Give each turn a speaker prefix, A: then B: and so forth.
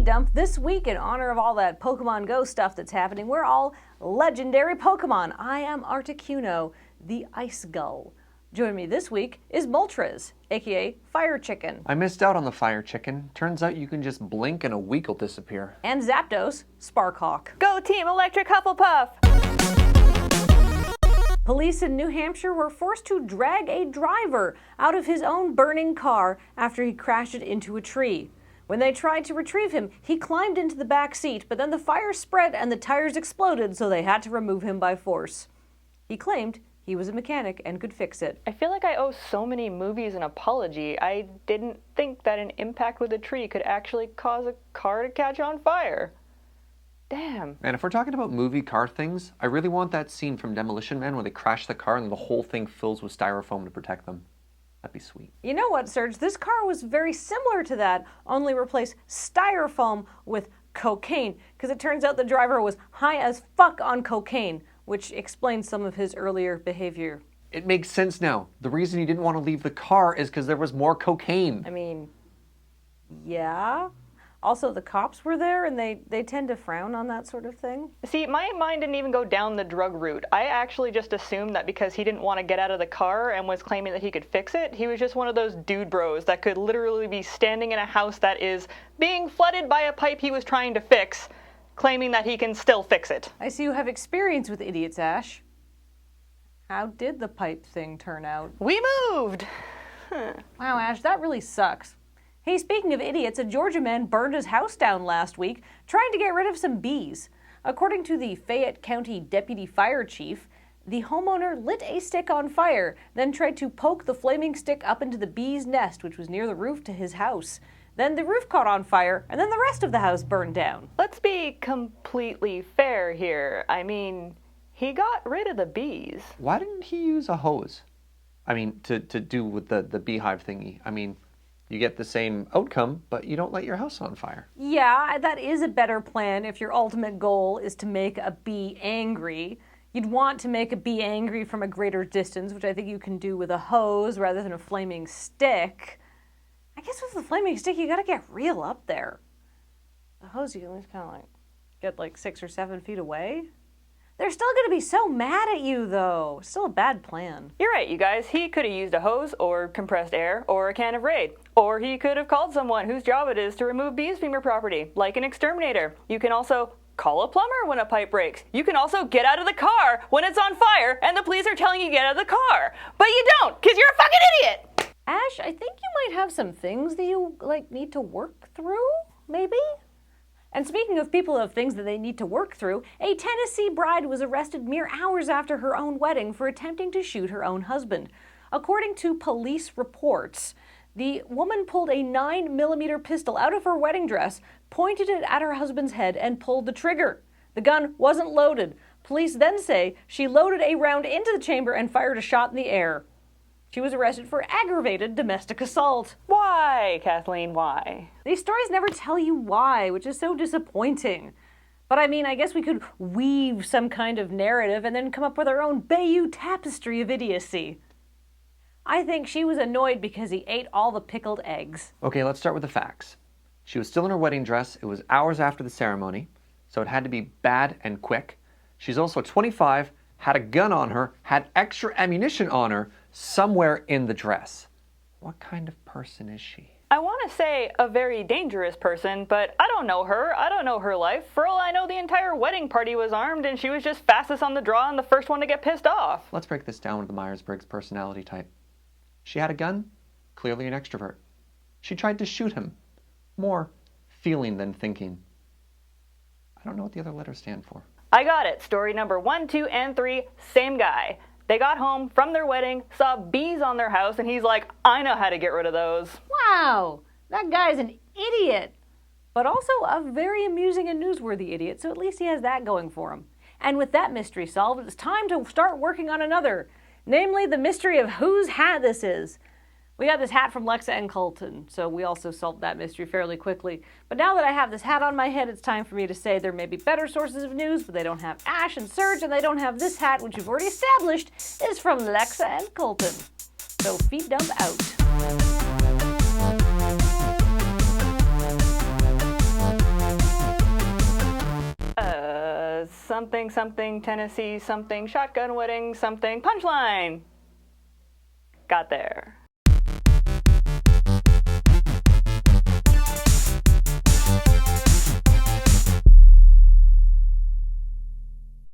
A: dump. This week, in honor of all that Pokemon Go stuff that's happening, we're all legendary Pokemon. I am Articuno, the Ice Gull. Joining me this week is Moltres, aka Fire Chicken.
B: I missed out on the Fire Chicken. Turns out you can just blink and a week will disappear.
A: And Zapdos, Sparkhawk.
C: Go Team Electric Hufflepuff!
A: Police in New Hampshire were forced to drag a driver out of his own burning car after he crashed it into a tree. When they tried to retrieve him, he climbed into the back seat, but then the fire spread and the tires exploded, so they had to remove him by force. He claimed he was a mechanic and could fix it.
C: I feel like I owe so many movies an apology. I didn't think that an impact with a tree could actually cause a car to catch on fire. Damn.
B: And if we're talking about movie car things, I really want that scene from Demolition Man where they crash the car and the whole thing fills with styrofoam to protect them. That'd be sweet.
A: You know what, Serge? This car was very similar to that, only replaced styrofoam with cocaine, because it turns out the driver was high as fuck on cocaine, which explains some of his earlier behavior.
B: It makes sense now. The reason he didn't want to leave the car is because there was more cocaine.
A: I mean, yeah. Also, the cops were there, and they tend to frown on that sort of thing.
C: See, my mind didn't even go down the drug route. I actually just assumed that because he didn't want to get out of the car and was claiming that he could fix it, he was just one of those dude bros that could literally be standing in a house that is being flooded by a pipe he was trying to fix, claiming that he can still fix it.
A: I see you have experience with idiots, Ash. How did the pipe thing turn out?
C: We moved!
A: Wow, Ash, that really sucks. Hey, speaking of idiots, a Georgia man burned his house down last week trying to get rid of some bees. According to the Fayette County Deputy Fire Chief, the homeowner lit a stick on fire, then tried to poke the flaming stick up into the bee's nest, which was near the roof to his house. Then the roof caught on fire, and then the rest of the house burned down.
C: Let's be completely fair here. I mean, he got rid of the bees.
B: Why didn't he use a hose? I mean, to do with the beehive thingy. I mean, you get the same outcome, but you don't light your house on fire.
A: Yeah, that is a better plan if your ultimate goal is to make a bee angry. You'd want to make a bee angry from a greater distance, which I think you can do with a hose rather than a flaming stick. I guess with the flaming stick, you gotta get real up there. The hose, you can at least kind of get 6 or 7 feet away. They're still gonna be so mad at you, though. Still a bad plan.
C: You're right, you guys. He could have used a hose or compressed air or a can of Raid. Or he could have called someone whose job it is to remove bees from your property, like an exterminator. You can also call a plumber when a pipe breaks. You can also get out of the car when it's on fire and the police are telling you to get out of the car. But you don't, because you're a fucking idiot!
A: Ash, I think you might have some things that you, need to work through, maybe? And speaking of people of things that they need to work through, a Tennessee bride was arrested mere hours after her own wedding for attempting to shoot her own husband. According to police reports, the woman pulled a 9mm pistol out of her wedding dress, pointed it at her husband's head, and pulled the trigger. The gun wasn't loaded. Police then say she loaded a round into the chamber and fired a shot in the air. She was arrested for aggravated domestic assault.
C: Why, Kathleen, why?
A: These stories never tell you why, which is so disappointing. But I mean, I guess we could weave some kind of narrative and then come up with our own Bayou tapestry of idiocy. I think she was annoyed because he ate all the pickled eggs.
B: Okay, let's start with the facts. She was still in her wedding dress. It was hours after the ceremony, so it had to be bad and quick. She's also 25, had a gun on her, had extra ammunition on her, somewhere in the dress. What kind of person is she?
C: I want to say a very dangerous person, but I don't know her. I don't know her life. For all I know, the entire wedding party was armed and she was just fastest on the draw and the first one to get pissed off.
B: Let's break this down with the Myers-Briggs personality type. She had a gun, clearly an extrovert. She tried to shoot him. More feeling than thinking. I don't know what the other letters stand for.
C: I got it. Story number 1, 2, and 3, same guy. They got home from their wedding, saw bees on their house, and he's like, I know how to get rid of those.
A: Wow, that guy's an idiot. But also a very amusing and newsworthy idiot, so at least he has that going for him. And with that mystery solved, it's time to start working on another. Namely, the mystery of whose hat this is. We got this hat from Lexa and Colton, so we also solved that mystery fairly quickly. But now that I have this hat on my head, it's time for me to say there may be better sources of news, but they don't have Ash and Serge, and they don't have this hat, which we've already established is from Lexa and Colton. So feet dump out.
C: something something Tennessee something shotgun wedding something punchline. Got there.